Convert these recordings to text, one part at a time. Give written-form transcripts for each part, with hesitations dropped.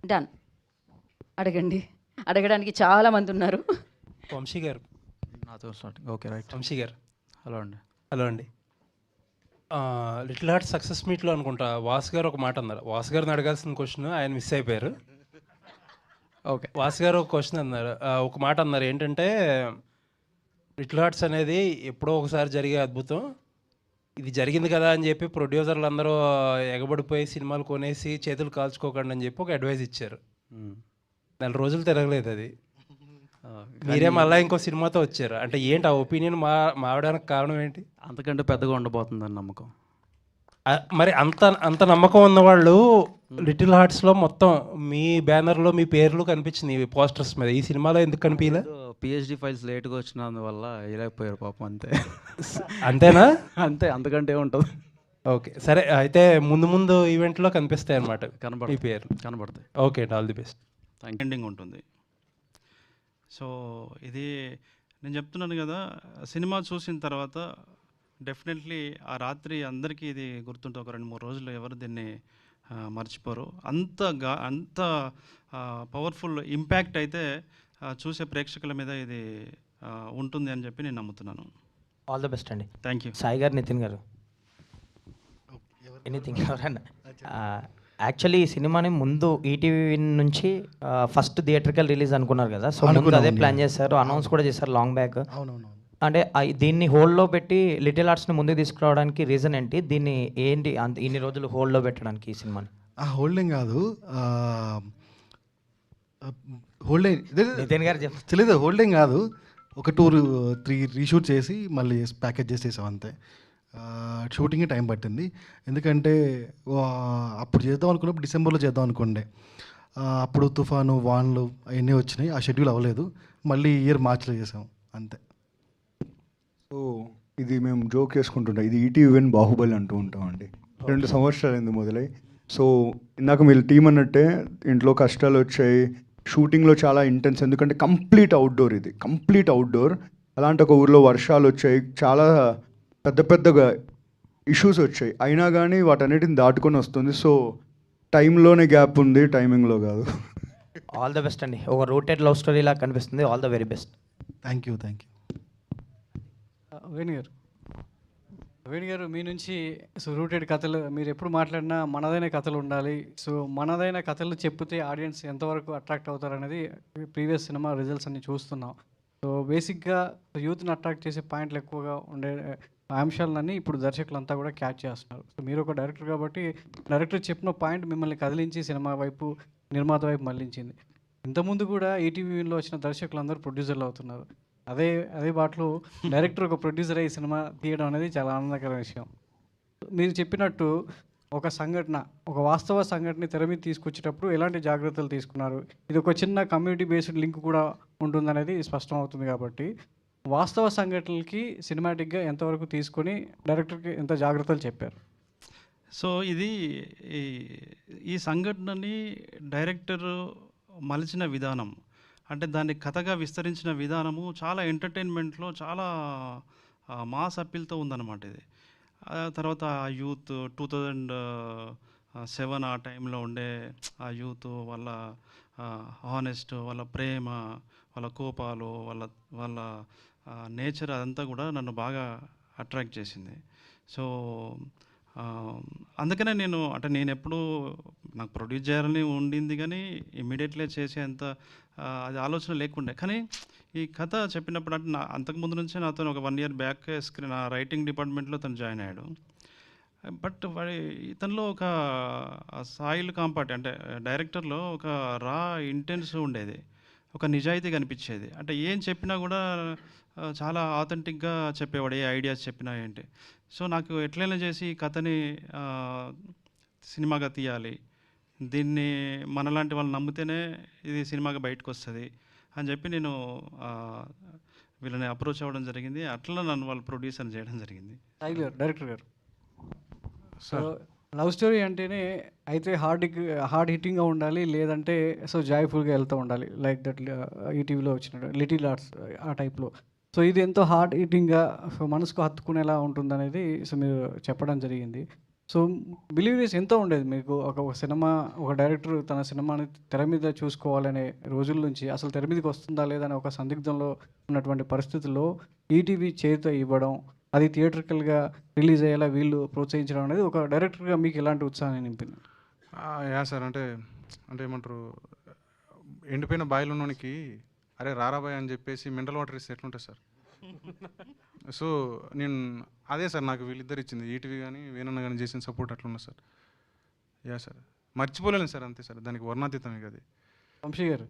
Done. అడగండి. అడగడానికి చాలా మంది ఉన్నారు. వంశీ గారు. నాతో స్టార్టింగ్. Okay right. వంశీ గారు. హలో అండి. హలో అండి. లిటిల్ హార్ట్ సక్సెస్ మీట్లో అనుకుంటా వాసు గారు ఒక మాట అన్నారు. వాసు గారిని అడగాల్సిన క్వశ్చన్ ఆయన మిస్ అయిపోయారు. ఓకే. వాసు గారు ఒక క్వశ్చన్ అన్నారు, ఒక మాట అన్నారు ఏంటంటే, లిటిల్ హార్ట్స్ అనేది ఎప్పుడో ఒకసారి జరిగే అద్భుతం, ఇది జరిగింది కదా అని చెప్పి ప్రొడ్యూసర్లు అందరూ ఎగబడిపోయి సినిమాలు కొనేసి చేతులు కాల్చుకోకండి అని చెప్పి ఒక అడ్వైజ్ ఇచ్చారు. 4 రోజులు తిరగలేదు అది. మీరే మళ్ళీ ఇంకో సినిమాతో వచ్చారు. అంటే ఏంటి ఆ ఒపీనియన్ మారడానికి కారణం ఏంటి? అంతకంటే పెద్దగా ఉండబోతుందని నమ్మకం. మరి అంత నమ్మకం ఉన్నవాళ్ళు లిటిల్ హార్ట్స్లో మొత్తం మీ బ్యానర్లో మీ పేర్లు కనిపించింది పోస్టర్స్ మీద, ఈ సినిమాలో ఎందుకు కనిపించలే? పిహెచ్డి ఫైల్స్ లేట్గా వచ్చినందువల్ల వేయలేకపోయారు పాపం, అంతే. అంతేనా? అంతే, అంతకంటే ఉంటుంది. ఓకే సరే, అయితే ముందు ఈవెంట్లో కనిపిస్తాయి అన్నమాట మీ పేర్లు. కనబడతాయి. Okay, all the best. Ending ఉంటుంది. సో ఇది నేను చెప్తున్నాను కదా, సినిమా చూసిన తర్వాత డెఫినెట్లీ ఆ రాత్రి అందరికీ ఇది గుర్తుంటుంది. ఒక 2-3 రోజులు ఎవరు దీన్ని మర్చిపోరు. అంత పవర్ఫుల్ ఇంపాక్ట్ అయితే చూసే ప్రేక్షకుల మీద ఇది ఉంటుంది అని చెప్పి నేను నమ్ముతున్నాను. ఆల్ ద బెస్ట్ అండి. Thank you. సాయి గారు, నితిన్ గారు, ఎనీథింగ్ ఎవరన్నా. యాక్చువల్లీ ఈ సినిమాని ముందు ఈటీవీ నుంచి ఫస్ట్ థియేట్రికల్ రిలీజ్ అనుకున్నారు కదా, సో ముందు అదే ప్లాన్ చేశారు, అనౌన్స్ కూడా చేశారు లాంగ్ బ్యాక్. అంటే దీన్ని హోల్డ్లో పెట్టి లిటిల్ ఆర్ట్స్ని ముందుకు తీసుకురావడానికి రీజన్ ఏంటి? దీన్ని ఏంటి ఇన్ని రోజులు హోల్డ్లో పెట్టడానికి ఈ సినిమాని? హోల్డింగ్ కాదు, హోల్డింగ్ నితిన్ గారు తెలియదు. హోల్డింగ్ కాదు, ఒక 2-3 రీషూట్ చేసి మళ్ళీ ప్యాకేజ్ చేసేసాం అంతే. షూటింగ్కి టైం పట్టింది, ఎందుకంటే అప్పుడు చేద్దాం అనుకున్నప్పుడు డిసెంబర్లో చేద్దాం అనుకోండి, అప్పుడు తుఫాను వాన్లు అవన్నీ వచ్చినాయి, ఆ షెడ్యూల్ అవ్వలేదు. మళ్ళీ ఇయర్ మార్చిలో చేసాం అంతే. సో ఇది మేము జోక్ చేసుకుంటుంటాం, ఇది ఈటీవీ విన్ బాహుబలి అంటూ ఉంటామండి. 2 సంవత్సరాలు మొదలై. సో ఇందాక మీరు టీం అన్నట్టే ఇంట్లో కష్టాలు వచ్చాయి, షూటింగ్లో చాలా ఇంటెన్స్, ఎందుకంటే కంప్లీట్ అవుట్డోర్, ఇది కంప్లీట్ అవుట్డోర్. అలాంటి ఒక ఊర్లో వర్షాలు వచ్చాయి, చాలా పెద్దగా ఇష్యూస్ వచ్చాయి, అయినా కానీ వాటన్నిటిని దాటుకొని వస్తుంది. సో టైంలోనే గ్యాప్ ఉంది, టైమింగ్లో కాదు. ఆల్ ద బెస్ట్ అండి. ఒక రూటెడ్ లవ్ స్టోరీ లాగా కనిపిస్తుంది. All the very best. Thank you. Venu గారు, మీ నుంచి రూటెడ్ కథలు మీరు ఎప్పుడు మాట్లాడినా మనదైన కథలు ఉండాలి. సో మనదైన కథలు చెప్తే ఆడియన్స్ ఎంతవరకు అట్రాక్ట్ అవుతారనేది ప్రీవియస్ సినిమా రిజల్ట్స్ అన్ని చూస్తున్నాం. సో బేసిక్గా యూత్ని అట్రాక్ట్ చేసే పాయింట్లు ఎక్కువగా ఉండే అంశాలన్నీ ఇప్పుడు దర్శకులంతా కూడా క్యాచ్ చేస్తున్నారు. సో మీరు ఒక డైరెక్టర్ కాబట్టి డైరెక్టర్ చెప్పిన పాయింట్ మిమ్మల్ని కదిలించి సినిమా వైపు, నిర్మాత వైపు మళ్లించింది. ఇంతకుముందు కూడా ఈటీవీలో వచ్చిన దర్శకులందరూ ప్రొడ్యూసర్లు అవుతున్నారు. అదే బాటలో డైరెక్టర్ ఒక ప్రొడ్యూసర్ అయ్యి సినిమా తీయడం అనేది చాలా ఆనందకర విషయం. మీరు చెప్పినట్టు ఒక వాస్తవ సంఘటన తెర మీద తీసుకొచ్చేటప్పుడు ఎలాంటి జాగ్రత్తలు తీసుకున్నారు? ఇది ఒక చిన్న కమ్యూనిటీ బేస్డ్ లింక్ కూడా ఉంటుందనేది స్పష్టం అవుతుంది. కాబట్టి వాస్తవ సంఘటనలకి సినిమాటిక్గా ఎంతవరకు తీసుకొని డైరెక్టర్కి ఎంత జాగ్రత్తలు చెప్పారు? సో ఇది ఈ సంఘటనని డైరెక్టర్ మలిచిన విధానం, అంటే దాన్ని కథగా విస్తరించిన విధానము చాలా ఎంటర్టైన్మెంట్లో చాలా మాస్ అప్పీల్తో ఉందన్నమాట ఇది. తర్వాత యూత్ 2007 ఆ టైంలో ఉండే ఆ యూత్, వాళ్ళ హానెస్ట్, వాళ్ళ ప్రేమ, వాళ్ళ కోపాలు, వాళ్ళ నేచర్, అదంతా కూడా నన్ను బాగా అట్రాక్ట్ చేసింది. సో అందుకనే నేను ఎప్పుడూ నాకు ప్రొడ్యూస్ చేయాలని ఉండింది, కానీ ఇమ్మీడియట్లీ చేసేంత అది ఆలోచన లేకుండే. కానీ ఈ కథ చెప్పినప్పుడు, అంటే అంతకుముందు నుంచే నాతో ఒక 1 year బ్యాక్ స్క్రీన్ రైటింగ్ డిపార్ట్మెంట్లో తను జాయిన్ అయ్యాడు. బట్ ఇతనిలో ఒక సాయిల్ కాంపాటి, అంటే డైరెక్టర్లో ఒక రా ఇంటెన్స్ ఉండేది, ఒక నిజాయితీ కనిపించేది. అంటే ఏం చెప్పినా కూడా చాలా ఆథెంటిక్గా చెప్పేవాడు, ఏ ఐడియాస్ చెప్పినా ఏంటి. సో నాకు ఎట్లయినా చేసి ఈ కథని సినిమాగా తీయాలి, దీన్ని మనలాంటి వాళ్ళు నమ్మితేనే ఇది సినిమాగా బయటకు వస్తుంది అని చెప్పి నేను వీళ్ళని అప్రోచ్ అవ్వడం జరిగింది. అట్లా నన్ను వాళ్ళు ప్రొడ్యూసర్ చేయడం జరిగింది. డైరెక్టర్ గారు, సో లవ్ స్టోరీ అంటేనే అయితే హార్డ్ హిట్టింగ్గా ఉండాలి, లేదంటే సో జాయ్ఫుల్గా వెళ్తూ ఉండాలి, లైక్ దట్ ఈటీవీలో వచ్చిన లిటిల్ ఆర్ట్స్ ఆ టైప్లో. సో ఇది ఎంతో హార్డ్ హిట్టింగ్గా సో మనసుకు హత్తుకునేలా ఉంటుందనేది సో మీరు చెప్పడం జరిగింది. సో బిలీవ్నెస్ ఎంతో ఉండేది మీకు. ఒక సినిమా, ఒక డైరెక్టర్ తన సినిమాని తెర మీద చూసుకోవాలనే రోజుల నుంచి అసలు తెర మీదకి వస్తుందా లేదా అనే ఒక సందిగ్ధంలో ఉన్నటువంటి పరిస్థితుల్లో ఈటీవీ చేత ఇవ్వడం, అది థియేట్రికల్గా రిలీజ్ అయ్యేలా వీళ్ళు ప్రోత్సహించడం అనేది ఒక డైరెక్టర్గా మీకు ఎలాంటి ఉత్సాహాన్ని నింపింది? యా సార్, అంటే అంటే ఏమంటారు, ఎండిపోయిన బాయిలో ఉన్నోనికి అరే రారాబాయ్ అని చెప్పేసి మినరల్ వాటర్ ఇస్తే ఎట్లుంటుంది సార్? సో నేను అదే సార్ నాకు వీళ్ళిద్దరు ఇచ్చింది, ఈటీవీ కానీ వేణన్న కానీ చేసిన సపోర్ట్ అట్లున్నా సార్. యా సార్, మర్చిపోలేను సార్, అంతే సార్, దానికి వర్ణాతీతం ఇక అది. వంశీ గారు,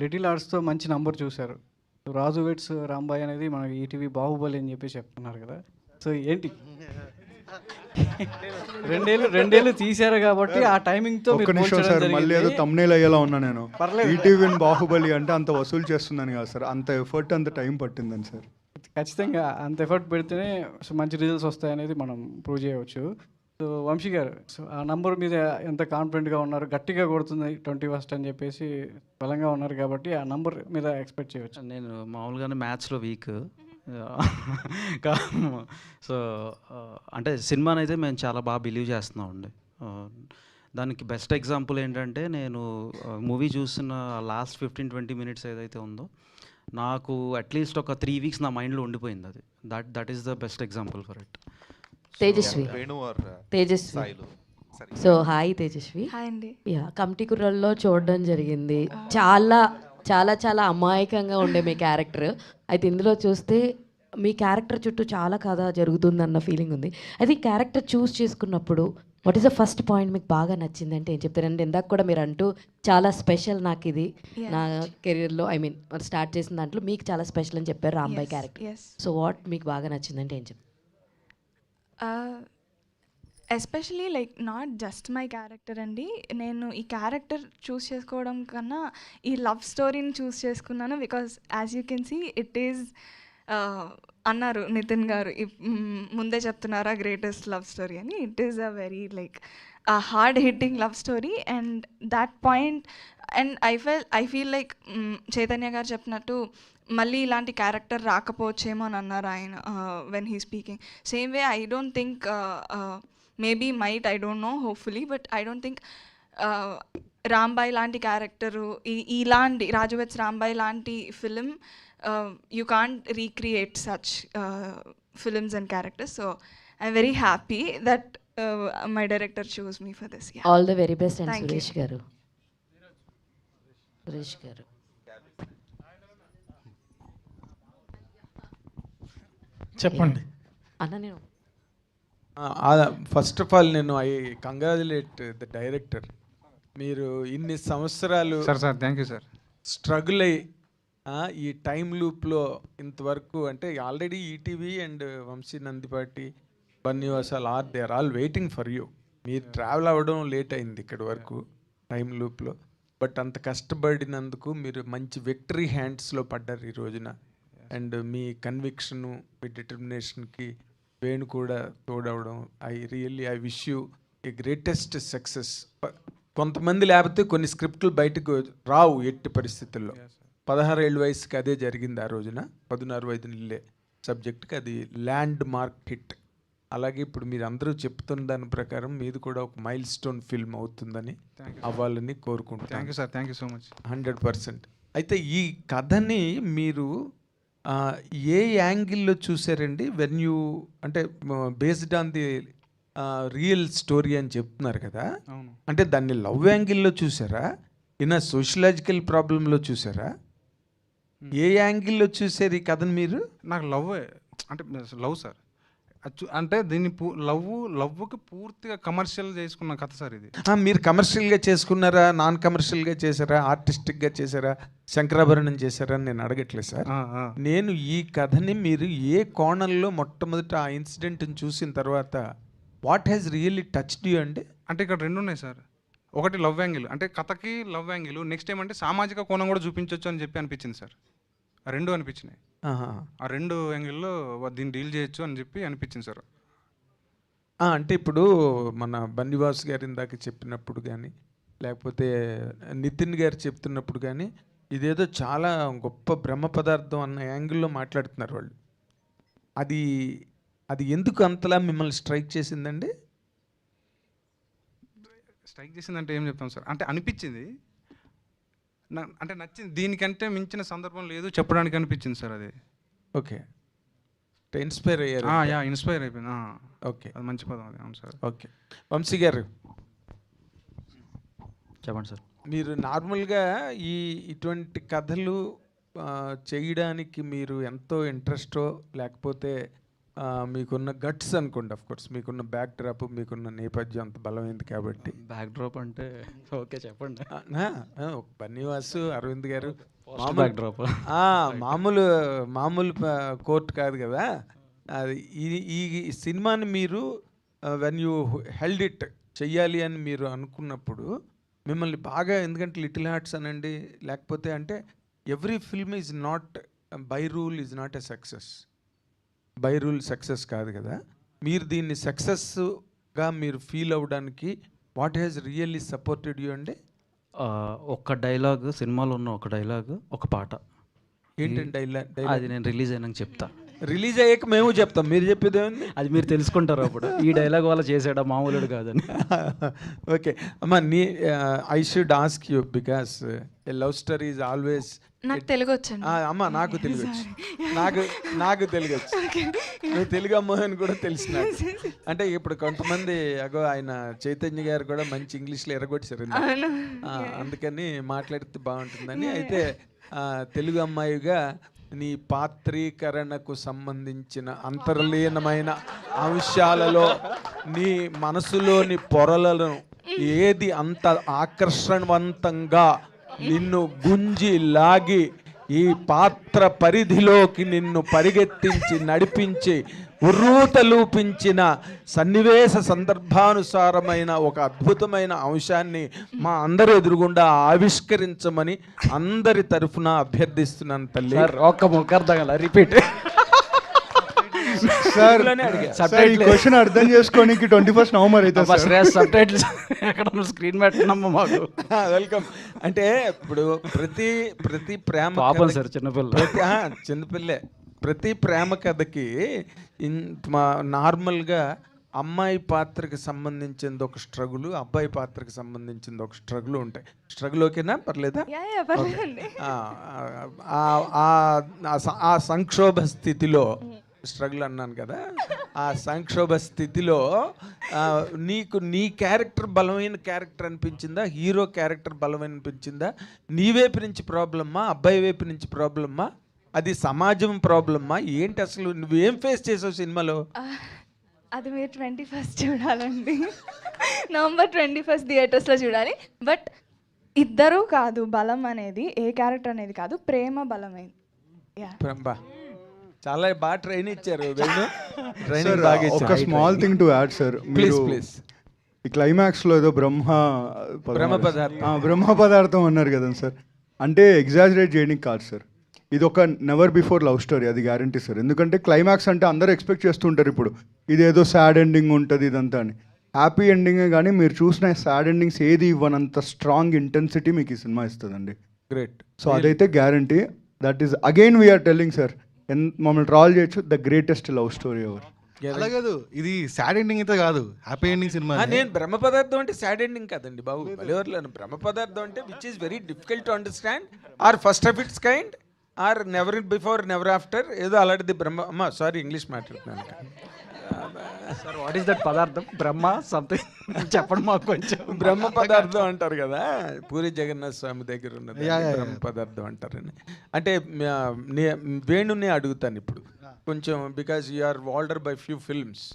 లిటిల్ ఆర్ట్స్తో మంచి నంబర్ చూశారు. రాజు వెట్స్ రాంబాయ్ అనేది మనకి ఈటీవీ బాహుబలి అని చెప్పి చెప్తున్నారు కదా. సో ఏంటి రెండేళ్ళు తీశారు కాబట్టి ఆ టైమింగ్తో ఒక్క నిమిషం సార్, మళ్ళీ ఏదో తమ్నేల్ అయ్యేలా ఉన్నా నేను. ఈటీవీ బాహుబలి అంటే అంత వసూలు చేస్తుందని కాదు సార్, అంత ఎఫర్ట్ అంత టైం పట్టిందని సార్. ఖచ్చితంగా అంత ఎఫర్ట్ పెడితేనే మంచి రిజల్ట్స్ వస్తాయనేది మనం ప్రూవ్ చేయవచ్చు. సో వంశీ గారు, సో ఆ నంబర్ మీద ఎంత కాన్ఫిడెంట్గా ఉన్నారు? గట్టిగా కొడుతుంది 21st అని చెప్పేసి బలంగా ఉన్నారు కాబట్టి ఆ నంబర్ మీద ఎక్స్పెక్ట్ చేయవచ్చు. నేను మామూలుగానే మ్యాథ్స్లో వీక్. సో అంటే సినిమాని అయితే మేము చాలా బాగా బిలీవ్ చేస్తున్నామండి. దానికి బెస్ట్ ఎగ్జాంపుల్ ఏంటంటే, నేను మూవీ చూసిన లాస్ట్ 15-20 మినిట్స్ ఏదైతే ఉందో, నాకు అట్లీస్ట్ ఒక 3 వీక్స్ నా మైండ్లో ఉండిపోయింది అది. That is the best example for it. Tejaswi, so hi Tejaswi. Hi అండి. యా, కమిటీ కుర్రల్లో చూడడం జరిగింది. చాలా చాలా చాలా అమాయకంగా ఉండే మీ క్యారెక్టర్. అయితే ఇందులో చూస్తే మీ క్యారెక్టర్ చుట్టూ చాలా కథ జరుగుతుందన్న ఫీలింగ్ ఉంది. అయితే ఈ క్యారెక్టర్ చూస్ చేసుకున్నప్పుడు what is the first point మీకు బాగా నచ్చింది అంటే ఏం చెప్తారంటే, ఇందాక కూడా మీరు అంటూ చాలా స్పెషల్ నాకు ఇది నా కెరీర్లో, ఐ మీన్ స్టార్ట్ చేసిన దాంట్లో మీకు చాలా స్పెషల్ అని చెప్పారు రాంబాయ్ క్యారెక్టర్. సో వాట్ మీకు బాగా నచ్చిందంటే ఏం చెప్తారు? Especially like not just my character అండి. నేను ఈ క్యారెక్టర్ చూస్ చేసుకోవడం కన్నా ఈ లవ్ స్టోరీని చూస్ చేసుకున్నాను. Because as you can see it is అన్నారు నితిన్ గారు, ముందే చెప్తున్నారా గ్రేటెస్ట్ లవ్ స్టోరీ అని. It is a very like hard hitting love story and that point. And I feel like Chaitanya garu చెప్పినట్టు మళ్ళీ ఇలాంటి క్యారెక్టర్ రాకపోవచ్చేమో అని అన్నారు ఆయన when he speaking. Same way I don't think, maybe might, I don't know, hopefully, but I don't think Rambai లాంటి character, ఇలాంటి Raju vets Rambai లాంటి film you can't recreate such films and characters. So I'm very happy that my director chose me for this. Yeah. All the very best. And Thank Suresh garu. Suresh garu. చెప్పండి అన్న. నేను first of all నేను I congratulate the director. మీరు ఇన్ని సంవత్సరాలు sir thank you sir struggle అయ్యి ఈ time లూప్లో ఇంతవరకు, అంటే already ETV and Vamshi Nandipati బన్నివాసాలు they are all waiting for you. మీరు ట్రావెల్ అవ్వడం లేట్ అయింది ఇక్కడి వరకు టైం లూప్లో, బట్ అంత కష్టపడినందుకు మీరు మంచి విక్టరీ హ్యాండ్స్లో పడ్డారు ఈ రోజున. అండ్ మీ కన్విక్షను, మీ డిటర్మినేషన్కి వేణు కూడా తోడవడం, I wish you a greatest success. కొంతమంది లేకపోతే కొన్ని స్క్రిప్ట్లు బయటకు రావు ఎట్టి పరిస్థితుల్లో. 16 ఏళ్ళ వయసుకి అదే జరిగింది ఆ రోజున. 16 నెలలే సబ్జెక్ట్కి అది ల్యాండ్ మార్క్ హిట్. అలాగే ఇప్పుడు మీరు అందరూ చెప్తున్న దాని ప్రకారం మీది కూడా ఒక మైల్ స్టోన్ ఫిల్మ్ అవుతుందని, అవ్వాలని కోరుకుంటున్నాను. Thank you sir, thank you so much. 100%. అయితే ఈ కథని మీరు ఏ యాంగిల్లో చూసారండి? వెన్ యూ, అంటే based on the real story అని చెప్తున్నారు కదా, అంటే దాన్ని లవ్ యాంగిల్లో చూసారా, ఇన్ సోషలాజికల్ ప్రాబ్లంలో చూసారా, ఏ యాంగిల్లో చూసారు ఈ కథను మీరు? నాకు లవ్, అంటే లవ్ సార్, అంటే దీన్ని లవ్కి పూర్తిగా కమర్షియల్ చేసుకున్న కథ సార్ ఇది. మీరు కమర్షియల్గా చేసుకున్నారా, నాన్ కమర్షియల్గా చేశారా, ఆర్టిస్టిక్గా చేశారా, శంకరాభరణం చేశారా అని నేను అడగట్లేదు సార్. నేను ఈ కథని మీరు ఏ కోణంలో మొట్టమొదట ఆ ఇన్సిడెంట్ని చూసిన తర్వాత what has really touched you అండి? అంటే ఇక్కడ రెండు ఉన్నాయి సార్. ఒకటి లవ్ యాంగిల్, అంటే కథకి లవ్ యాంగిల్, నెక్స్ట్ ఏమంటే సామాజిక కోణం కూడా చూపించవచ్చు అని చెప్పి అనిపించింది సార్. ఆ రెండు అనిపించినాయి. ఆ రెండు యాంగిల్లో దీన్ని డీల్ చేయొచ్చు అని చెప్పి అనిపించింది సార్. అంటే ఇప్పుడు మన బన్నివాస్ గారు ఇందాక చెప్పినప్పుడు కానీ, లేకపోతే నితిన్ గారు చెప్తున్నప్పుడు కానీ, ఇదేదో చాలా గొప్ప బ్రహ్మ పదార్థం అన్న యాంగిల్లో మాట్లాడుతున్నారు వాళ్ళు. అది అది ఎందుకు అంతలా మిమ్మల్ని స్ట్రైక్ చేసిందండి? స్ట్రైక్ చేసిందంటే ఏం చెప్తాం సార్, అంటే అనిపించింది అంటే నచ్చింది, దీనికంటే మించిన సందర్భం లేదు చెప్పడానికి అనిపించింది సార్ అది. ఓకే, ఇన్స్పైర్ అయ్యారు. యా ఇన్స్పైర్ అయిపోయింది. ఓకే, అది మంచి పదం అది. అవును సార్. ఓకే, వంశీ గారు చెప్పండి సార్. మీరు నార్మల్గా ఇటువంటి కథలు చేయడానికి మీరు ఎంతో ఇంట్రెస్టో లేకపోతే మీకున్న గట్స్ అనుకోండి, ఆఫ్ కోర్స్ మీకున్న బ్యాక్ డ్రాప్, మీకున్న నేపథ్యం అంత బలమైంది కాబట్టి. బ్యాక్ డ్రాప్ అంటే ఓకే చెప్పండి. బన్నీవాసు, అరవింద్ గారు బ్యాక్ డ్రాప్ మామూలు కోర్ట్ కాదు కదా అది. ఈ సినిమాని మీరు వెన్ యూ హెల్డ్ ఇట్ చెయ్యాలి అని మీరు అనుకున్నప్పుడు మిమ్మల్ని బాగా, ఎందుకంటే లిటిల్ హార్ట్స్ అనండి, లేకపోతే అంటే every film is not by rule is not a success. By rule success కాదు కదా. మీరు దీన్ని సక్సెస్గా మీరు ఫీల్ అవ్వడానికి what has really supported you అండి? ఒక డైలాగ్, సినిమాలో ఉన్న ఒక డైలాగ్, ఒక పాట. ఏంటంటే డైలాగ్? అది నేను రిలీజ్ అయినాక చెప్తా. రిలీజ్ అయ్యాక మేము చెప్తాం, మీరు చెప్పేది ఏముంది? అది మీరు తెలుసుకుంటారు అప్పుడు. ఈ డైలాగ్ వల్ల చేసాడా, మామూలుడు కాదని. ఓకే అమ్మా, I should ask you because a love story is always. నాకు తెలుగు వచ్చండి. అమ్మ నాకు తెలుగు వచ్చు, నాకు తెలుగు వచ్చు. నువ్వు తెలుగు అమ్మాయిని కూడా తెలిసి నాకు. అంటే ఇప్పుడు కొంతమంది ఆయన చైతన్య గారు కూడా మంచి ఇంగ్లీష్లో ఎరగొచ్చారు, అందుకని మాట్లాడితే బాగుంటుందని. అయితే తెలుగు అమ్మాయిగా నీ పాత్రీకరణకు సంబంధించిన అంతర్లీనమైన అంశాలలో నీ మనసులోని పొరలను ఏది అంత ఆకర్షణవంతంగా నిన్ను గుంజి లాగి ఈ పాత్ర పరిధిలోకి నిన్ను పరిగెత్తించి నడిపించి ఉర్రూతలూపించిన సన్నివేశ సందర్భానుసారమైన ఒక అద్భుతమైన అంశాన్ని మా అందరి ఎదురుగుండా ఆవిష్కరించమని అందరి తరఫున అభ్యర్థిస్తున్నాను తల్లి. ఒక్క ముఖార్థం రిపీట్ సార్. ఈ క్వశ్చన్ అర్థం చేసుకోనికి 21 నవంబర్ అయితే స్క్రీన్ పెట్టినమ్మా మాకు. వెల్కమ్. అంటే ఇప్పుడు ప్రతి ప్రేమ పాపం సార్, చిన్నపిల్లే. ప్రతి ప్రేమ కథకి నార్మల్గా అమ్మాయి పాత్రకి సంబంధించింది ఒక స్ట్రగుల్, అబ్బాయి పాత్రకి సంబంధించింది ఒక స్ట్రగుల్ ఉంటాయి. స్ట్రగుల్ ఓకేనా? పర్లేదా? ఆ సంక్షోభ స్థితిలో, స్ట్రగుల్ అన్నాను కదా, ఆ సంక్షోభ స్థితిలో నీకు నీ క్యారెక్టర్ బలమైన క్యారెక్టర్ అనిపించిందా, హీరో క్యారెక్టర్ బలమైన అనిపించిందా? నీ వైపు నుంచి ప్రాబ్లమ్మా, అబ్బాయి వైపు నుంచి ప్రాబ్లమ్మా, అది సమాజం ప్రాబ్లమ్మా, ఏంటి అసలు నువ్వేం ఫేస్ చేసావు సినిమాలో? అది మీరు 21st చూడాలండి. నవంబర్ 21st థియేటర్స్లో చూడాలి. బట్ ఇద్దరూ కాదు బలం అనేది, ఏ క్యారెక్టర్ అనేది కాదు, ప్రేమ బలమైంది. చాలా బాగా ట్రైన్ ఇచ్చారు. ఒక small thing to add sir, please. ఈ క్లైమాక్స్లో ఏదో బ్రహ్మ పదార్థం అన్నారు కదా సార్, అంటే ఎగ్జాజరేట్ చేయడానికి కాదు సార్, ఇది ఒక నెవర్ బిఫోర్ లవ్ స్టోరీ, అది గ్యారంటీ సార్. ఎందుకంటే క్లైమాక్స్ అంటే అందరూ ఎక్స్పెక్ట్ చేస్తుంటారు ఇప్పుడు ఇదేదో సాడ్ ఎండింగ్ ఉంటుంది ఇదంతా అని. హ్యాపీ ఎండింగే కానీ మీరు చూసిన సాడ్ ఎండింగ్స్ ఏది ఇవ్వనంత స్ట్రాంగ్ ఇంటెన్సిటీ మీకు ఈ సినిమా ఇస్తుందండి. గ్రేట్. సో అదైతే guarantee. That is again we're telling sir, మమ్మల్ని ట్రాల్ చేయొచ్చు, the greatest love story ever. అలా కాదు, ఇది సాడ్ ఎండింగ్ అయితే కాదు, హ్యాపీ ఎండింగ్ సినిమా. నేను బ్రహ్మ పదార్థం అంటే సాడ్ ఎండింగ్ కదండి బాబు, ఎవరు బ్రహ్మ పదార్థం అంటే which is very difficult to understand, or first of its kind, or never before never after, ఏదో అలాంటిది బ్రహ్మ. సారీ ఇంగ్లీష్ మాట్లాడుతున్నాను సార్. వాట్ ఈస్ దట్ పదార్థం? బ్రహ్మ సంథింగ్ చెప్పండి మాకు కొంచెం. బ్రహ్మ పదార్థం అంటారు కదా, పూరి జగన్నాథ్ స్వామి దగ్గర ఉన్నది బ్రహ్మ పదార్థం అంటారని. అంటే వేణుని అడుగుతాను ఇప్పుడు కొంచెం, because you are older by few films.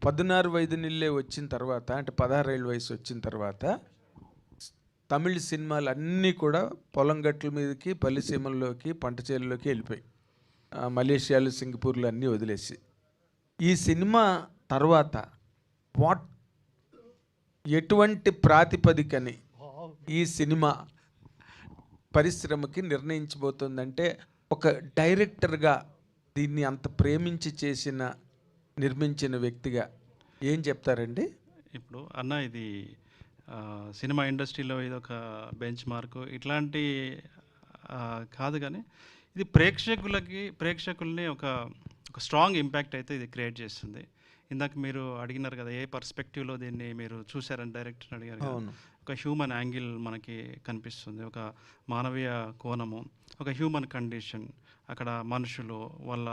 16 వయదునిల్లే వచ్చిన తర్వాత, అంటే 16 ఏళ్ళ వయసు వచ్చిన తర్వాత తమిళ సినిమాలు అన్నీ కూడా పొలం గట్ల మీదకి, పల్లిసీమల్లోకి, పంట చేనులోకి వెళ్ళిపోయి, మలేషియాలు, సింగపూర్లు అన్నీ వదిలేసి, ఈ సినిమా తర్వాత ఎటువంటి ప్రాతిపదికని ఈ సినిమా పరిశ్రమకి నిర్ణయించబోతుందంటే, ఒక డైరెక్టర్గా దీన్ని అంత ప్రేమించి నిర్మించిన వ్యక్తిగా ఏం చెప్తారండి? ఇప్పుడు అన్న ఇది సినిమా ఇండస్ట్రీలో ఇది ఒక బెంచ్ మార్క్ ఇట్లాంటి కాదు, కానీ ఇది ప్రేక్షకుల్ని ఒక ఒక స్ట్రాంగ్ ఇంపాక్ట్ అయితే ఇది క్రియేట్ చేస్తుంది. ఇందాక మీరు అడిగినారు కదా, ఏ పర్స్పెక్టివ్లో దీన్ని మీరు చూసారని డైరెక్టర్ అడిగారు కదా. అవును. ఒక హ్యూమన్ యాంగిల్ మనకి కనిపిస్తుంది, ఒక మానవీయ కోణము, ఒక హ్యూమన్ కండిషన్, అక్కడ మనుషులు వాళ్ళ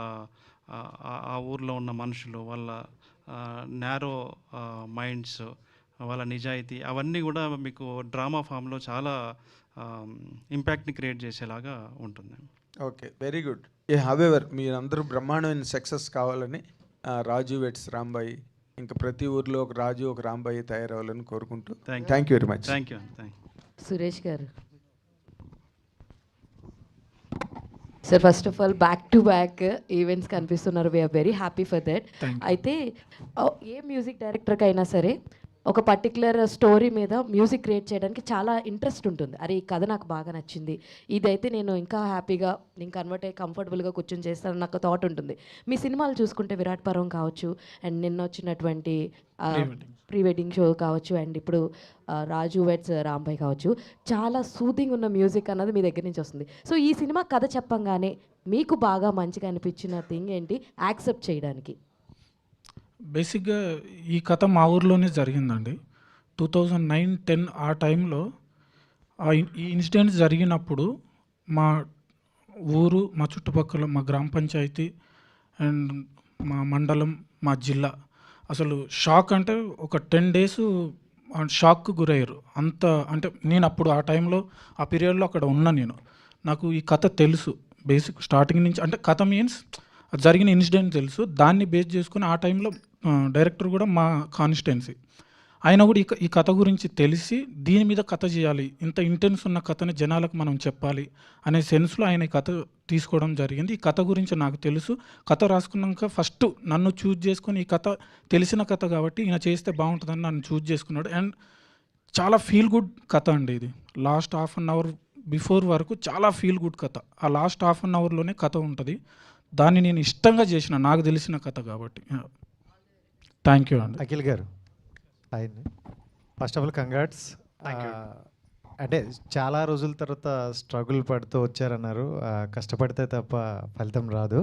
ఆ ఊర్లో ఉన్న మనుషులు వాళ్ళ నేరో మైండ్స్, వాళ్ళ నిజాయితీ, అవన్నీ కూడా మీకు డ్రామా ఫామ్లో చాలా ఇంపాక్ట్ని క్రియేట్ చేసేలాగా ఉంటుంది. Okay, very good. హవెవర్ మీరందరూ బ్రహ్మాండమైన సక్సెస్ కావాలని రాజు వెట్స్ రాంబాయి, ఇంకా ప్రతి ఊర్లో ఒక రాజు ఒక రాంబాయి తయారవ్వాలని కోరుకుంటూ thank you very much. Thank you. Suresh garu. Sir first of all back to back events కనిపిస్తున్నారు, వీఆర్ వెరీ హ్యాపీ ఫర్ దట్. అయితే ఏ మ్యూజిక్ డైరెక్టర్కి అయినా సరే ఒక పర్టికులర్ స్టోరీ మీద మ్యూజిక్ క్రియేట్ చేయడానికి చాలా ఇంట్రెస్ట్ ఉంటుంది. అరే ఈ కథ నాకు బాగా నచ్చింది, ఇదైతే నేను ఇంకా హ్యాపీగా నేను కన్వర్ట్ అయ్యి కంఫర్టబుల్గా కూర్చొని చేస్తానని నాకు థాట్ ఉంటుంది. మీ సినిమాలు చూసుకుంటే విరాట్ పర్వం కావచ్చు, అండ్ నిన్న వచ్చినటువంటి ప్రీ వెడ్డింగ్ షో కావచ్చు, అండ్ ఇప్పుడు రాజు వెట్స్ రాంబాయ్ కావచ్చు, చాలా సూదింగ్ ఉన్న మ్యూజిక్ అన్నది మీ దగ్గర నుంచి వస్తుంది. సో ఈ సినిమా కథ చెప్పంగానే మీకు బాగా మంచిగా అనిపించిన థింగ్ ఏంటి యాక్సెప్ట్ చేయడానికి? బేసిక్గా ఈ కథ మా ఊర్లోనే జరిగిందండి. 2009-10 ఆ టైంలో ఈ ఇన్సిడెంట్ జరిగినప్పుడు మా ఊరు, మా చుట్టుపక్కల, మా గ్రామ పంచాయతీ అండ్ మా మండలం, మా జిల్లా అసలు షాక్, అంటే ఒక 10 days షాక్కు గురయ్యారు. అంత అంటే నేను అప్పుడు ఆ టైంలో ఆ పీరియడ్లో అక్కడ ఉన్నా. నాకు ఈ కథ తెలుసు బేసిక్ స్టార్టింగ్ నుంచి, అంటే కథ మీన్స్ జరిగిన ఇన్సిడెంట్ తెలుసు. దాన్ని బేస్ చేసుకుని ఆ టైంలో డైరెక్టర్ కూడా మా కాన్స్టిట్యున్సీ, ఆయన కూడా ఈ కథ గురించి తెలిసి దీని మీద కథ చేయాలి, ఇంత ఇంటెన్స్ ఉన్న కథని జనాలకు మనం చెప్పాలి అనే సెన్స్లో ఆయన ఈ కథ తీసుకోవడం జరిగింది. ఈ కథ గురించి నాకు తెలుసు. కథ రాసుకున్నాక ఫస్ట్ నన్ను చూజ్ చేసుకొని, ఈ కథ తెలిసిన కథ కాబట్టి ఈయన చేస్తే బాగుంటుందని నన్ను చూజ్ చేసుకున్నాడు. అండ్ చాలా ఫీల్ గుడ్ కథ అండి ఇది. Last half an hour before వరకు చాలా ఫీల్ గుడ్ కథ. ఆ లాస్ట్ హాఫ్ అన్ అవర్లోనే కథ ఉంటుంది. దాన్ని నేను ఇష్టంగా చేసిన, నాకు తెలిసిన కథ కాబట్టి. థ్యాంక్ యూ అండి. అఖిల్ గారు, అయింది. First of all congrats. అంటే చాలా రోజుల తర్వాత స్ట్రగుల్ పడుతూ వచ్చారన్నారు. కష్టపడితే తప్ప ఫలితం రాదు.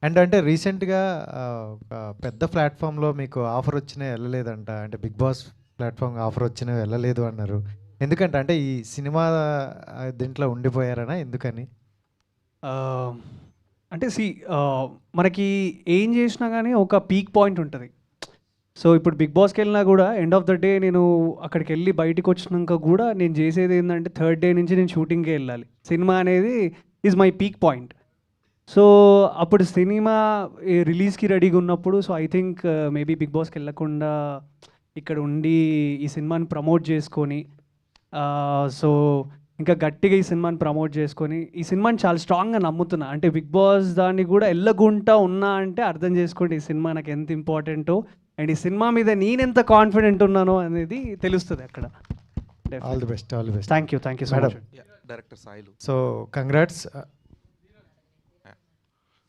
అండ్ అంటే రీసెంట్గా ఒక పెద్ద ప్లాట్ఫామ్లో మీకు ఆఫర్ వచ్చినా వెళ్ళలేదంట, అంటే బిగ్ బాస్ ప్లాట్ఫామ్ ఆఫర్ వచ్చినా వెళ్ళలేదు అన్నారు. ఎందుకంటే అంటే ఈ సినిమా దీంట్లో ఉండిపోయారనా, ఎందుకని? అంటే మనకి ఏం చేసినా కానీ ఒక పీక్ పాయింట్ ఉంటుంది. సో ఇప్పుడు బిగ్ బాస్కి వెళ్ళినా కూడా ఎండ్ ఆఫ్ ద డే నేను అక్కడికి వెళ్ళి బయటకు వచ్చినాక కూడా నేను చేసేది ఏంటంటే 3rd day నుంచి నేను షూటింగ్కి వెళ్ళాలి. సినిమా అనేది is my peak point. So అప్పుడు సినిమా రిలీజ్కి రెడీగా ఉన్నప్పుడు, so I think maybe big బాస్కి వెళ్ళకుండా ఇక్కడ ఉండి ఈ సినిమాని ప్రమోట్ చేసుకొని, సో ఇంకా గట్టిగా ఈ సినిమాని ప్రమోట్ చేసుకొని ఈ సినిమాని చాలా స్ట్రాంగ్గా నమ్ముతున్నా. అంటే బిగ్ బాస్ దాన్ని కూడా వెళ్ళకుండా ఉన్నా అంటే అర్థం చేసుకోండి ఈ సినిమా నాకు ఎంత ఇంపార్టెంటో, అండ్ ఈ సినిమా మీద నేను ఎంత కాన్ఫిడెంట్ ఉన్నానో అనేది తెలుస్తుంది అక్కడ. All the best. All the best. Thank you so much. Director Sailu. So congrats.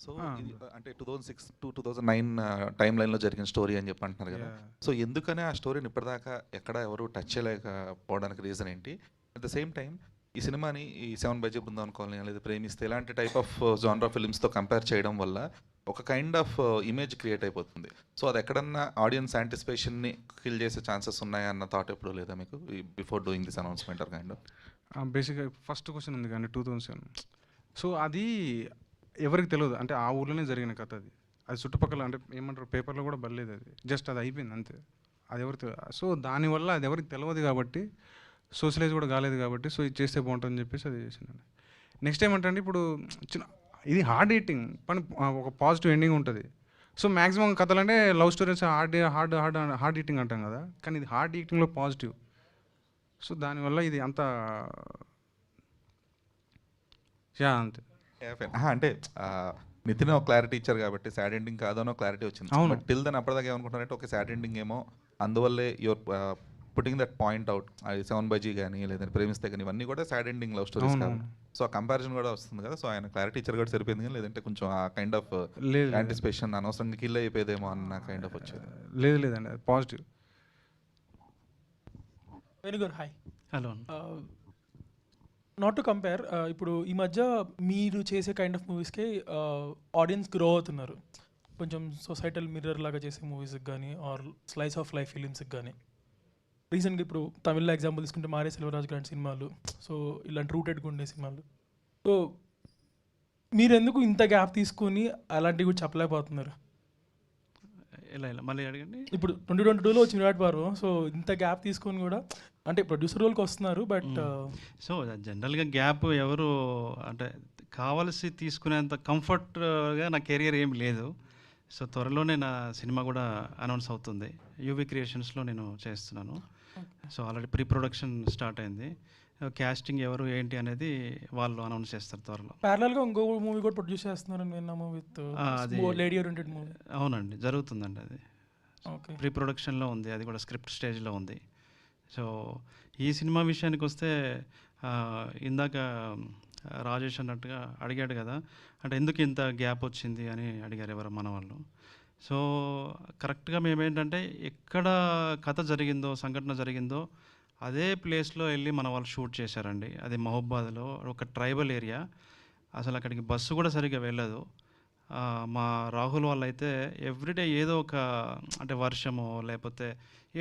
So అంటే 2006 to 2009 టైం లైన్లో జరిగిన స్టోరీ అని చెప్పి అంటున్నారు కదా. సో ఎందుకనే ఆ స్టోరీని ఇప్పటిదాకా ఎక్కడ ఎవరు టచ్ చేయలేకపోవడానికి రీజన్ ఏంటి? అట్ ద సేమ్ టైం ఈ సినిమాని ఈ 7 బైజీ బృందావన్ కాలనీ లేదా ప్రేమిస్తే ఇలాంటి టైప్ ఆఫ్ జానరా ఫిల్మ్స్తో కంపేర్ చేయడం వల్ల ఒక కైండ్ ఆఫ్ ఇమేజ్ క్రియేట్ అయిపోతుంది. సో అది ఎక్కడన్నా ఆడియన్స్ యాంటిసిపేషన్ని కిల్ చేసే ఛాన్సెస్ ఉన్నాయన్న థాట్ ఎప్పుడు లేదా మీకు before doing this announcement or kind of? బేసిక్గా ఫస్ట్ క్వశ్చన్ ఉంది కానీ 2007. సో అది ఎవరికి తెలియదు, అంటే ఆ ఊర్లోనే జరిగిన కథ అది. అది చుట్టుపక్కల అంటే ఏమంటారు పేపర్లో కూడా బలేదు, అది జస్ట్ అది అయిపోయింది అంతే. అది ఎవరికి తెలియదు. సో దానివల్ల అది ఎవరికి తెలియదు కాబట్టి, సోషలైజ్ కూడా కాలేదు కాబట్టి, సో ఇది చేస్తే బాగుంటుందని చెప్పేసి అది చేసిందండి. నెక్స్ట్ ఏమంటే ఇప్పుడు ఇది హార్డ్ ఈటింగ్ పని, ఒక పాజిటివ్ ఎండింగ్ ఉంటుంది. సో మ్యాక్సిమం కథలు అంటే లవ్ స్టోరీస్ హార్డ్ ఈటింగ్ అంటాం కదా, కానీ ఇది హార్డ్ ఈటింగ్లో పాజిటివ్. సో దానివల్ల ఇది అంత అంతే. అంటే నితిన్ ఒక క్లారిటీ ఇచ్చారు కాబట్టి సాడ్ ఎండింగ్ కాదనో క్లారిటీ వచ్చింది. బట్ టిల్ దెన్ అప్పటిదాకా ఏమనుకుంటారంటే ఒక సాడ్ ఎండింగ్ ఏమో, అందువల్లే your putting that point out. అది 7 బైజీ కానీ లేదంటే ప్రేమిస్తే కానీ ఇవన్నీ కూడా సాడ్ ఎండింగ్ లవ్ స్టోరీస్ కాదు. సో ఆ కంపారిజన్ కూడా వస్తుంది కదా. సో ఆయన క్లారిటీ ఇచ్చారు కూడా సరిపోయింది కానీ, లేదంటే కొంచెం ఆ కైండ్ ఆఫ్ యాంటిసిపేషన్ అనవసరంగా కిల్ అయిపోయేదేమో అన్న కైండ్ ఆఫ్ వచ్చేది. లేదండి, అది positive. Very good. Hi. Hello. Not to compare, ఇప్పుడు ఈ మధ్య మీరు చేసే కైండ్ ఆఫ్ మూవీస్కి ఆడియన్స్ గ్రో అవుతున్నారు. కొంచెం సొసైటల్ మిర్రర్ లాగా చేసే మూవీస్కి కానీ ఆర్ స్లైస్ ఆఫ్ లైఫ్ ఫిలిమ్స్కి కానీ రీసెంట్గా ఇప్పుడు తమిళ్లో ఎగ్జాంపుల్ తీసుకుంటే మారే సెల్వరాజ్ గారి సినిమాలు, సో ఇలాంటి రూటెడ్గా ఉండే సినిమాలు. సో మీరు ఎందుకు ఇంత గ్యాప్ తీసుకొని అలాంటివి కూడా చెప్పలేకపోతున్నారు? ఇలా మళ్ళీ అడగండి. ఇప్పుడు 2022లో వచ్చిన విరాట్ పర్వం, సో ఇంత గ్యాప్ తీసుకొని కూడా అంటే ప్రొడ్యూసర్ రోల్కి వస్తున్నారు బట్ సో జనరల్గా గ్యాప్ ఎవరు అంటే కావలసి తీసుకునేంత కంఫర్ట్గా నా కెరియర్ ఏం లేదు. సో త్వరలోనే నా సినిమా కూడా అనౌన్స్ అవుతుంది. యూవీ క్రియేషన్స్లో నేను చేస్తున్నాను. So already pre production start అయింది. క్యాస్టింగ్ ఎవరు ఏంటి అనేది వాళ్ళు అనౌన్స్ చేస్తారు త్వరలో. ప్యారలల్గా ఇంకో మూవీ కూడా ప్రొడ్యూస్ చేస్తున్నారని విన్నాము విత్ లేడీ ఓరియంటెడ్ మూవీ. అవునండి, జరుగుతుందండి. అది ఓకే, ప్రీ ప్రొడక్షన్లో ఉంది, అది కూడా స్క్రిప్ట్ స్టేజ్లో ఉంది. సో ఈ సినిమా విషయానికి వస్తే ఇందాక రాజేష్ అన్నట్టుగా అడిగాడు కదా, అంటే ఎందుకు ఇంత గ్యాప్ వచ్చింది అని అడిగారు ఎవరు మన వాళ్ళు. సో కరెక్ట్గా మేమేంటంటే ఎక్కడ కథ జరిగిందో, సంఘటన జరిగిందో అదే ప్లేస్లో వెళ్ళి మన వాళ్ళు షూట్ చేశారండి. అది మహబూబాద్లో ఒక ట్రైబల్ ఏరియా. అసలు అక్కడికి బస్సు కూడా సరిగ్గా వెళ్ళదు. మా రాహుల్ వాళ్ళు అయితే ఎవ్రీడే ఏదో ఒక అంటే వర్షమో లేకపోతే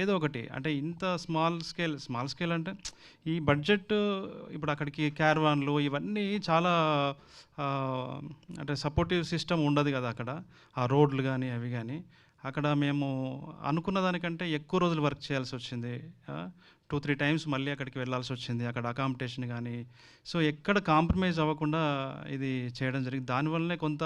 ఏదో ఒకటి అంటే ఇంత స్మాల్ స్కేల్ అంటే ఈ బడ్జెట్ ఇప్పుడు అక్కడికి క్యారవాన్లు ఇవన్నీ చాలా అంటే సపోర్టివ్ సిస్టమ్ ఉండదు కదా అక్కడ, ఆ రోడ్లు కానీ అవి కానీ. అక్కడ మేము అనుకున్న దానికంటే ఎక్కువ రోజులు వర్క్ చేయాల్సి వచ్చింది. 2-3 టైమ్స్ మళ్ళీ అక్కడికి వెళ్ళాల్సి వచ్చింది, అక్కడ అకామిడేషన్ కానీ. సో ఎక్కడ కాంప్రమైజ్ అవ్వకుండా ఇది చేయడం జరిగింది. దానివల్లనే కొంత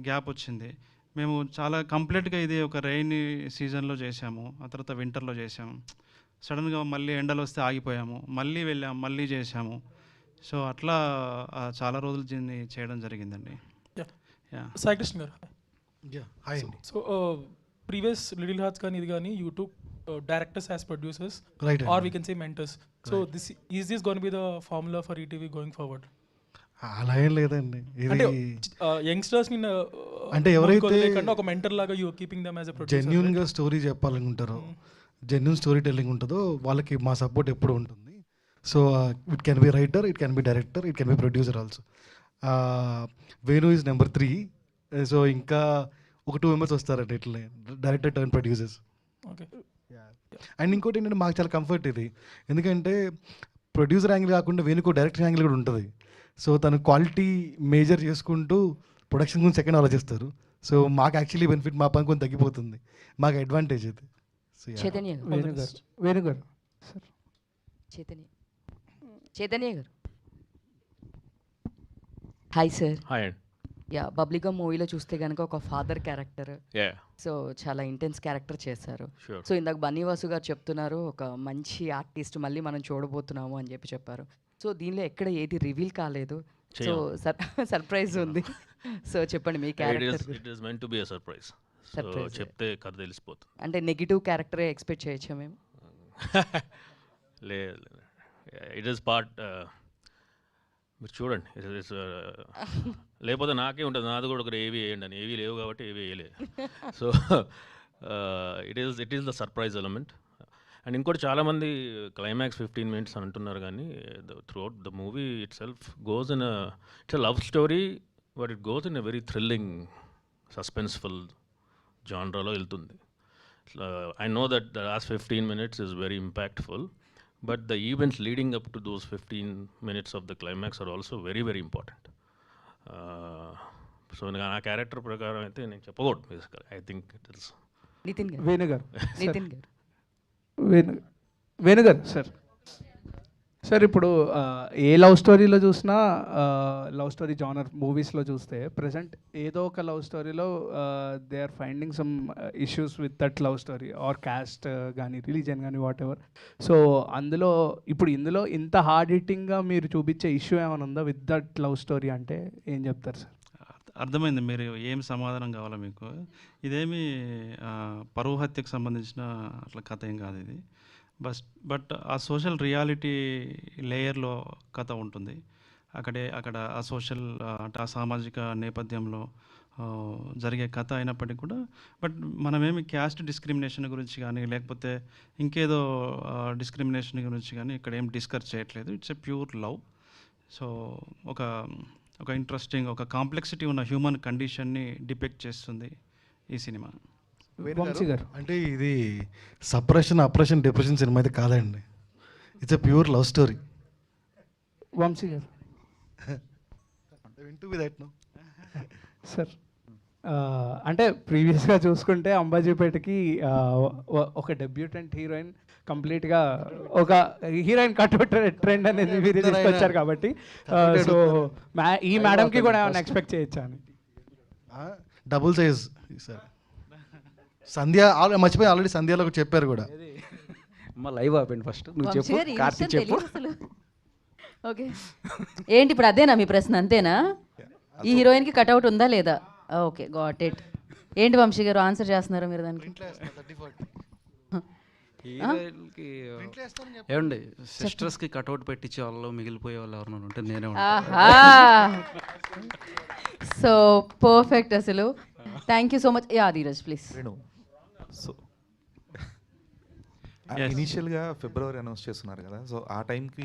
గ్యాప్ వచ్చింది. మేము చాలా కంప్లీట్గా ఇది ఒక రెయినీ సీజన్లో చేసాము, ఆ తర్వాత వింటర్లో చేసాము. సడన్గా మళ్ళీ ఎండలు వస్తే ఆగిపోయాము, మళ్ళీ వెళ్ళాము, మళ్ళీ చేసాము. సో అట్లా చాలా రోజులు దీన్ని చేయడం జరిగిందండి. సాయి కృష్ణ గారు, హాయ్ అండి. సో ప్రీవియస్ లిటిల్ హార్ట్స్ కానీ ఇది కానీ YouTube directors as producers Right, or we can say mentors. So this gonna be the formula for ETV going forward? అలా ఏం లేదండి. అంటే ఇది యంగ్స్టర్స్ అంటే ఎవరైతే ఒక మెంటర్ లాగా you keeping them as a producer, జెన్యున్గా స్టోరీ చెప్పాలనుకుంటారో, జెన్యున్ స్టోరీ టెల్లింగ్ ఉంటుందో వాళ్ళకి మా సపోర్ట్ ఎప్పుడు ఉంటుంది. So it can be writer, it can be director, it can be producer also. Venu is number 3. So ఇంకా ఒక 2 మెంబర్స్ వస్తారండి ఇట్లా, director turn producers. Okay. And ఇంకోటి ఏంటంటే మాకు చాలా కంఫర్ట్ ఇది, ఎందుకంటే ప్రొడ్యూసర్ యాంగిల్ కాకుండా వేణుకో డైరెక్టర్ యాంగిల్ కూడా ఉంటుంది. సో తను క్వాలిటీ మేజర్ చేసుకుంటూ ప్రొడక్షన్ గురించి సెకండ్ ఆలోచిస్తారు. సో మాకు యాక్చువల్లీ బెనిఫిట్, మా పని కొంచెం తగ్గిపోతుంది, మాకు అడ్వాంటేజ్ ఇది. చైతన్య వేణుగారు సార్, చైతన్య గారు హాయ్ సార్. హాయ్ అండి. యా, బబ్లిగమ్ మూవీలో చూస్తే కనుక ఒక ఫాదర్ క్యారెక్టర్, Yeah. సో చాలా ఇంటెన్స్ క్యారెక్టర్ చేశారు. Sure. సో ఇందాక బన్నీవాసు గారు చెప్తున్నారు ఒక మంచి ఆర్టిస్ట్ మళ్ళీ మనం చూడబోతున్నాము అని చెప్పారు. సో దీనిలో ఎక్కడ ఏది రివీల్ కాలేదు, సో సర్ప్రైజ్ ఉంది. సో చెప్పండి మీ character. It is meant to be a surprise. So చెప్తే కథ తెలిసిపోతుంది. అంటే నెగిటివ్ క్యారెక్టరే ఎక్స్పెక్ట్ చేయొచ్చా మేము? లేదు, ఇట్ ఈస్ పార్ట్, మీరు చూడండి. లేకపోతే నాకే ఉంటుంది, నాది కూడా ఒకటి ఏవి వేయండి అని. ఏవి లేవు కాబట్టి ఏవి వేయలే. So it is the surprise element. And ఇంకోటి చాలామంది క్లైమాక్స్ 15 minutes అని అంటున్నారు, కానీ throughout the movie itself goes in it's a love story, but it goes in a very thrilling suspenseful జానరాలో వెళ్తుంది. I know that the last 15 minutes is very impactful, but the events leading up to those 15 minutes of the climax are also very, very important. So నా character ప్రకారం అయితే నేను చెప్పకూడదు basically. I think it is Nitin garu. Venu garu sir, ఇప్పుడు ఏ love స్టోరీలో చూసినా, love story genre మూవీస్లో చూస్తే ప్రజెంట్ ఏదో ఒక లవ్ స్టోరీలో they are finding some issues with that love story or caste కానీ రిలీజన్ కానీ వాట్ ఎవర్. సో ఇందులో ఇంత హార్డ్ హిట్టింగ్గా మీరు చూపించే ఇష్యూ ఏమైనా ఉందా విత్ దట్ లవ్ స్టోరీ అంటే ఏం చెప్తారు సార్? అర్థమైంది మీరు ఏం సమాధానం కావాలో మీకు. ఇదేమి పరువు హత్యకు సంబంధించిన అట్లా కథ ఏం కాదు ఇది. బట్ ఆ సోషల్ రియాలిటీ లేయర్లో కథ ఉంటుంది. అక్కడ ఆ సోషల్ అంటే ఆ సామాజిక నేపథ్యంలో జరిగే కథ అయినప్పటికీ కూడా, బట్ మనమేమి క్యాస్ట్ డిస్క్రిమినేషన్ గురించి కానీ లేకపోతే ఇంకేదో డిస్క్రిమినేషన్ గురించి కానీ ఇక్కడ ఏం డిస్కస్ చేయట్లేదు. It's a pure love. So ఒక ఒక ఇంట్రెస్టింగ్, ఒక కాంప్లెక్సిటీ ఉన్న హ్యూమన్ కండిషన్ని డిపెక్ట్ చేస్తుంది ఈ సినిమా. అంటే ఇది సప్రెషన్, అప్రెషన్, డిప్రెషన్ సినిమా అయితే కాదండి. It's a pure love story. Vamshi garu sir, అంటే ప్రీవియస్గా చూసుకుంటే అంబాజీపేటకి ఒక డెబ్యూటెంట్ హీరోయిన్ కంప్లీట్గా ఒక హీరోయిన్ కట్అవుట్ ట్రెండ్ అనేది మీరు తీసుకొచ్చారు కాబట్టి సో ఈ మేడంకి కూడా ఏమైనా ఎక్స్పెక్ట్ చేయొచ్చా అని. Double size sir. సంధ్య మర్చిపోయి ఆల్రెడీ సంధ్యాలో ఒకటి చెప్పారు కూడా. లైవ్ ఆపండి ఫస్ట్, నువ్వు చెప్పు, కార్తీక్ చెప్పు. ఓకే, ఏంటి ఇప్పుడు అదేనా మీ ప్రశ్న? అంతేనా? ఈ హీరోయిన్కి కట్అవుట్ ఉందా లేదా? Okay, got it. ఏంటి వంశీ గారు ఆన్సర్ చేస్తున్నారు మీరు దానికి? ఏమండి, సిస్టర్స్కి కట్అవుట్ పెట్టించే వాళ్ళు మిగిలిపోయే వాళ్ళు ఎవరైనా ఉంటే నేనే సో పర్ఫెక్ట్ అసలు. Thank you so much. Yeah Dheeraj please. So ఇనీషియల్గా ఫిబ్రవరి అనౌన్స్ చేస్తున్నారు కదా, సో ఆ టైంకి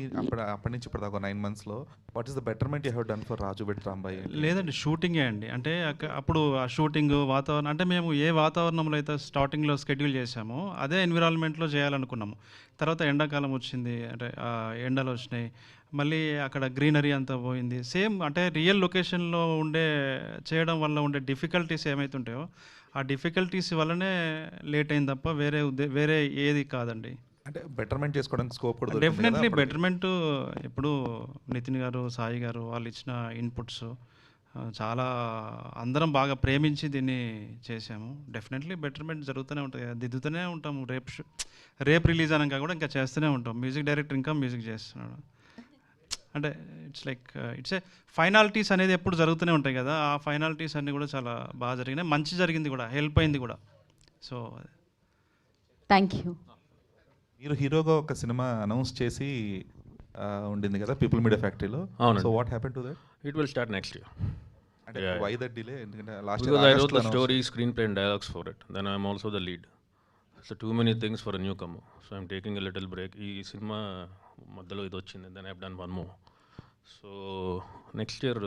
అప్పటి నుంచి ఇప్పటిదాకా 9 monthsలో what is the betterment you have done for Raju weds Rambai? లేదండి, షూటింగే అండి. అంటే అప్పుడు ఆ షూటింగ్ వాతావరణం, అంటే మేము ఏ వాతావరణంలో అయితే స్టార్టింగ్లో షెడ్యూల్ చేసామో అదే ఎన్విరాన్మెంట్లో చేయాలనుకున్నాము. తర్వాత ఎండాకాలం వచ్చింది, అంటే ఎండలు వచ్చినాయి, మళ్ళీ అక్కడ గ్రీనరీ అంతా పోయింది. సేమ్ అంటే రియల్ లొకేషన్లో చేయడం వల్ల ఉండే డిఫికల్టీస్ ఏమైతుంటాయో ఆ డిఫికల్టీస్ వల్లనే లేట్ అయింది తప్ప వేరే ఏది కాదండి. అంటే బెటర్మెంట్ చేసుకోవడానికి స్కోప్ కూడా డెఫినెట్లీ బెటర్మెంట్. ఇప్పుడు నితిన్ గారు, సాయి గారు వాళ్ళు ఇచ్చిన ఇన్పుట్స్ చాలా అందరం బాగా ప్రేమించి దీన్ని చేసాము. డెఫినెట్లీ బెటర్మెంట్ జరుగుతూనే ఉంటుంది, దిద్దుతూనే ఉంటాము. రేపు రిలీజ్ అనగా కూడా ఇంకా చేస్తూనే ఉంటాం. మ్యూజిక్ డైరెక్టర్ ఇంకా మ్యూజిక్ చేస్తున్నాడు. అంటే ఇట్స్ ఏ ఫైనాలిటీస్ అనేది ఎప్పుడు జరుగుతూనే ఉంటాయి కదా, ఆ ఫైనాలిటీస్ అన్నీ కూడా చాలా బాగా జరిగినాయి, మంచి జరిగింది కూడా, హెల్ప్ అయింది కూడా. So thank you. మీరు హీరోగా ఒక సినిమా అనౌన్స్ చేసి ఉండింది కదా పీపుల్ మీడియా ఫ్యాక్టరీలో. So what happen to that? It will start next year. అంటే వై దట్ డిలే? ఎందుకంటే last because I wrote the story, screenplay and dialogues for it. Then I am also the lead. So too many things for a newcomer. So I'm taking a little break. ఈ cinema మధ్యలో ఇది వచ్చింది, then I've done one more. So next year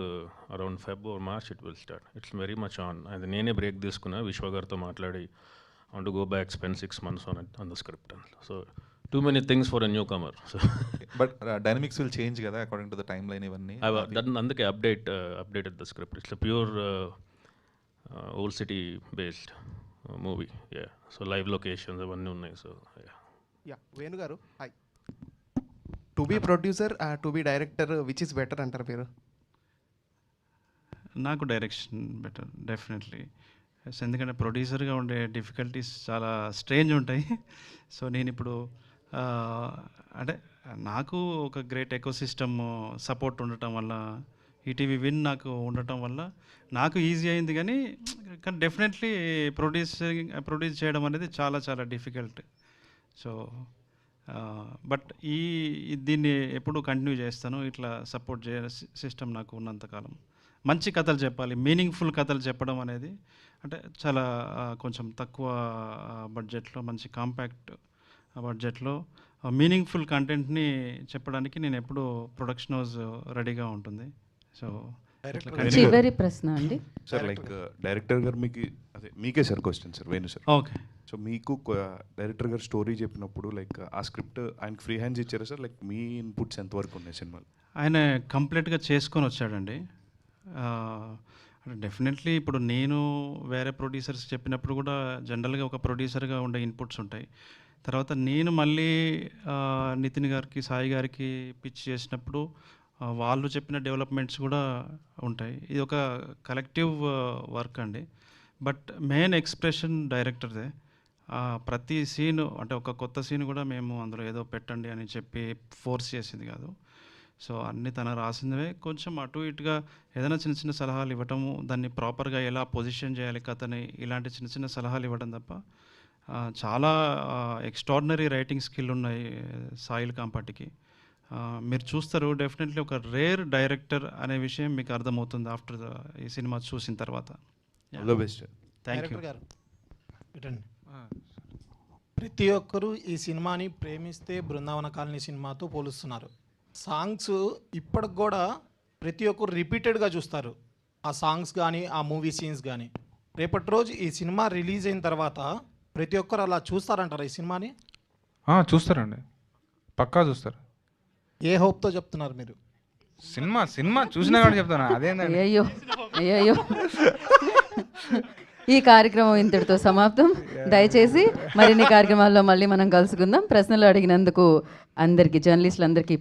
around February or March it will start. It's very much on. And నేనే break తీసుకున్నా, విశ్వ గారితో మాట్లాడి I want to go back, spend 6 months on it, on the script. So too many things for a newcomer. So but dynamics will change kada according to the timeline ఇవన్నీ. అందుకే updated the script. It's a pure old city based movie. Yeah. So live locations అవన్నీ ఉన్నాయి. So yeah. Venu garu hi. To be producer, to be director, which is better అంటారు మీరు? నాకు direction better definitely. ఎందుకంటే ప్రొడ్యూసర్గా ఉండే డిఫికల్టీస్ చాలా స్ట్రేంజ్ ఉంటాయి. సో నేను ఇప్పుడు అంటే నాకు ఒక గ్రేట్ ఎకోసిస్టమ్ సపోర్ట్ ఉండటం వల్ల, ఈటీవీ విన్ నాకు ఉండటం వల్ల నాకు ఈజీ అయింది. కానీ డెఫినెట్లీ ప్రొడ్యూస్ చేయడం అనేది చాలా చాలా డిఫికల్ట్. సో బట్ దీన్ని ఎప్పుడు కంటిన్యూ చేస్తాను. ఇట్లా సపోర్ట్ సిస్టమ్ నాకు ఉన్నంతకాలం మంచి కథలు చెప్పాలి, మీనింగ్ఫుల్ కథలు చెప్పడం అనేది, అంటే చాలా కొంచెం తక్కువ బడ్జెట్లో, మంచి కాంపాక్ట్ బడ్జెట్లో మీనింగ్ఫుల్ కంటెంట్ని చెప్పడానికి నేను ఎప్పుడు ప్రొడక్షన్ హౌస్ రెడీగా ఉంటుంది. సో చివరి ప్రశ్న అండి సార్, లైక్ డైరెక్టర్ గారు మీకే sir question sir, Venu sir. Okay. So మీకు డైరెక్టర్ గారు స్టోరీ చెప్పినప్పుడు లైక్ ఆ స్క్రిప్ట్ ఆయనకి ఫ్రీ హ్యాండ్స్ ఇచ్చారా సార్? లైక్ మీ ఇన్పుట్స్ ఎంతవరకు ఉన్నాయి సినిమాలో? ఆయన కంప్లీట్గా చేసుకొని వచ్చాడండి. డెఫినెట్లీ ఇప్పుడు నేను వేరే ప్రొడ్యూసర్స్ చెప్పినప్పుడు కూడా జనరల్గా ఒక ప్రొడ్యూసర్గా ఉండే ఇన్పుట్స్ ఉంటాయి. తర్వాత నేను మళ్ళీ నితిన్ గారికి, సాయి గారికి పిచ్ చేసినప్పుడు వాళ్ళు చెప్పిన డెవలప్మెంట్స్ కూడా ఉంటాయి. ఇది ఒక కలెక్టివ్ వర్క్ అండి. బట్ మెయిన్ ఎక్స్ప్రెషన్ డైరెక్టర్దే. ప్రతి సీను, అంటే ఒక కొత్త సీన్ కూడా మేము అందులో ఏదో పెట్టండి అని చెప్పి ఫోర్స్ చేసింది కాదు. సో అన్నీ తన రాసిందివే. కొంచెం అటు ఇటుగా ఏదైనా చిన్న చిన్న సలహాలు ఇవ్వటము, దాన్ని ప్రాపర్గా ఎలా పొజిషన్ చేయాలి కథని, ఇలాంటి చిన్న చిన్న సలహాలు ఇవ్వడం తప్ప చాలా ఎక్స్ట్రాడినరీ రైటింగ్ స్కిల్ ఉన్నాయి సాయిల్ కాంపాటికి. మీరు చూస్తారు డెఫినెట్లీ ఒక రేర్ డైరెక్టర్ అనే విషయం మీకు అర్థమవుతుంది ఆఫ్టర్ ఈ సినిమా చూసిన తర్వాత. Thank you. ప్రతి ఒక్కరూ ఈ సినిమాని ప్రేమిస్తే బృందావన కాలనీ సినిమాతో పోలుస్తున్నారు. సాంగ్స్ ఇప్పటికి కూడా ప్రతి ఒక్కరు రిపీటెడ్గా చూస్తారు ఆ సాంగ్స్ కానీ ఆ మూవీ సీన్స్ కానీ. రేపటి రోజు ఈ సినిమా రిలీజ్ అయిన తర్వాత ప్రతి ఒక్కరు అలా చూస్తారంటారా ఈ సినిమాని? చూస్తారండి, పక్కా చూస్తారు. ఏ హోప్తో చెప్తున్నారు మీరు? సినిమా చూసినా కూడా చెప్తాను అదేంటండి. అయ్యో అయ్యో ఈ కార్యక్రమం ఇంతటితో సమాప్తం. దయచేసి మరిన్ని కార్యక్రమాల్లో మళ్ళీ మనం కలుసుకుందాం. ప్రశ్నలు అడిగినందుకు అందరికీ, జర్నలిస్టులందరికీ